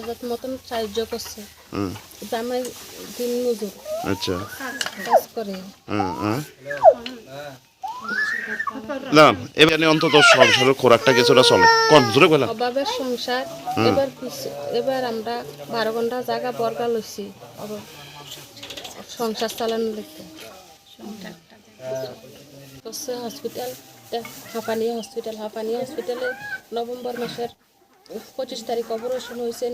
10,000 মতন সাহায্য করছে। জামাই দিন মজুর। আচ্ছা। কাজ করে। না এবারে অন্তত সংসারের খোরাকটা কিছুটা চলে কোন জোরে কইলা অভাবের সংসার। এবার আমরা 12 ঘন্টা জায়গা বর্গা লইছি সংসার চালানোর লিখতে। হসপিটাল হাঁপানিয়া হসপিটালে নভেম্বর মাসের 25 তারিখ অপারেশন হয়েছে।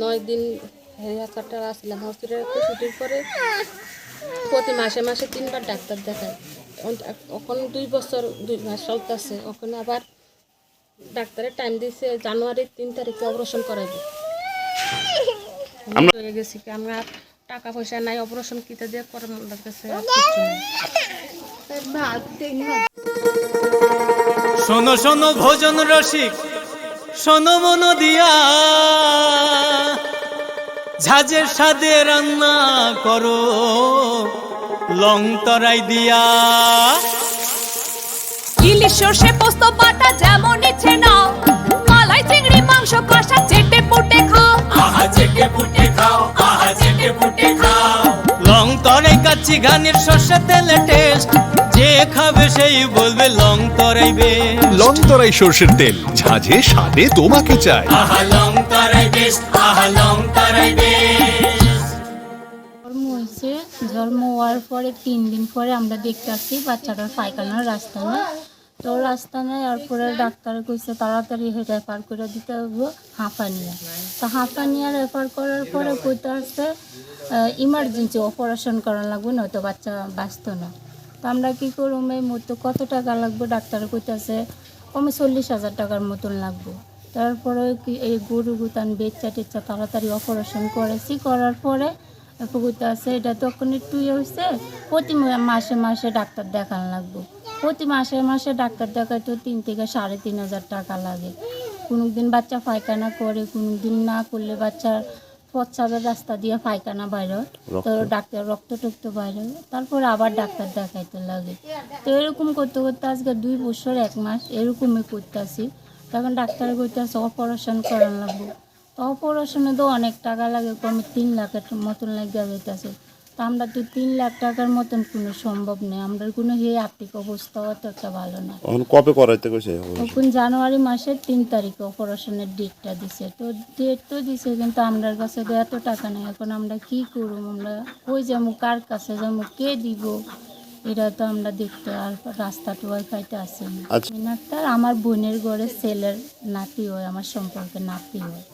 9 দিন হাসপাতালে আসলাম। হসপিটালে ছুটির পরে প্রতি মাসে 3বার ডাক্তার দেখায়। ওখানে 2 বছর 2 মাস চলতেছে। ওখানে আবার ডাক্তারের টাইম দিয়েছে জানুয়ারির 3 তারিখে অপারেশন করাইবে। আমরা হয়ে গেছি আমরা টাকা পয়সা নাই অপারেশন কিতে দিয়ে করে আমাদের কাছে আর কিছু নেই। শোনো শোনো ভোজন রসিক শোনো মন দিয়া ঝাঁঝের স্বাদে রান্না করো লং তরাই দিয়া। ইলিশ সর্ষে পোস্ত বাটা যেমন ইচ্ছে নাও, মালাই চিংড়ি মাংস কষা চেটে পুটে খাও, আহা চেটে পুটে খাও, আহা চেটে পুটে খাও। লং তরাই কাচ্চি ঘানির সর্ষে তেলে টেস্ট, যে খাবে সেই বলবে লং তরাই বেশ। লং তরাই সর্ষের তেল ঝাঁঝে স্বাদে তোমাকে চাই। আহা লং তরাই বেশ, আহা লং তরাই বেশ। জন্ম হয়েছে, জন্ম হওয়ার পরে 3 দিন পরে আমরা দেখতে আসছি বাচ্চাটার পায়খানার রাস্তা নেই। তো রাস্তা নেই আর পরে ডাক্তার কইছে তাড়াতাড়ি রেফার করে দিতে হবে হাঁপানিয়া। তো হাঁপানিয়া রেফার করার পরে কইতে আসছে ইমার্জেন্সি অপারেশন করা লাগবে, নয়তো বাচ্চা বাঁচত না। তো আমরা কী করব, এই মতো কত টাকা লাগবে? ডাক্তার কইতেছে কমে 40,000 টাকার মতন লাগবে। তারপরে কি এই গরু গুতান বেচ্চা টেচ্চা তাড়াতাড়ি অপারেশন করেছি। করার পরে কইতে আছে এটা তখন একটু হয়েছে, প্রতি মাসে ডাক্তার দেখানো লাগবে। প্রতি মাসে ডাক্তার দেখায় তো 3 থেকে 3,500 টাকা লাগে। কোনো দিন বাচ্চা পায়খানা করে, কোনো দিন না করলে বাচ্চার প্রস্রাবের রাস্তা দিয়ে পায়খানা বাইরে, তো ডাক্তার রক্ত টক্ত বাইরে, তারপরে আবার ডাক্তার দেখাইতে লাগে। তো এরকম করতে করতে আজকে 2 বছর 1 মাস এরকমই করতেছি। তখন ডাক্তার কইতেছে অপারেশন করানো লাগবে। তো অপারেশনে তো অনেক টাকা লাগে, কমে 3 লাখের মতন লাগিয়ে যেতেছে। তো আমরা তো 3 লাখ টাকার মতন কোনো সম্ভব নেই, আমরা কোনো আর্থিক অবস্থাও তো একটা ভালো না। কবে করাইতে কইছে? তখন জানুয়ারি মাসের 3 তারিখে অপারেশনের ডেটটা দিছে। তো ডেট তো দিছে, কিন্তু আমাদের কাছে তো এত টাকা নেই। এখন আমরা কি করব? আমরা কই যাবো, কার কাছে যাবো, কে দিব? এটা তো আমরা দেখতে আর রাস্তাটা ওয়াইফাইতে আসে না। ডাক্তার আমার বোনের ঘরে ছেলের নাতি হয়, আমার সম্পর্কে নাতি হয়।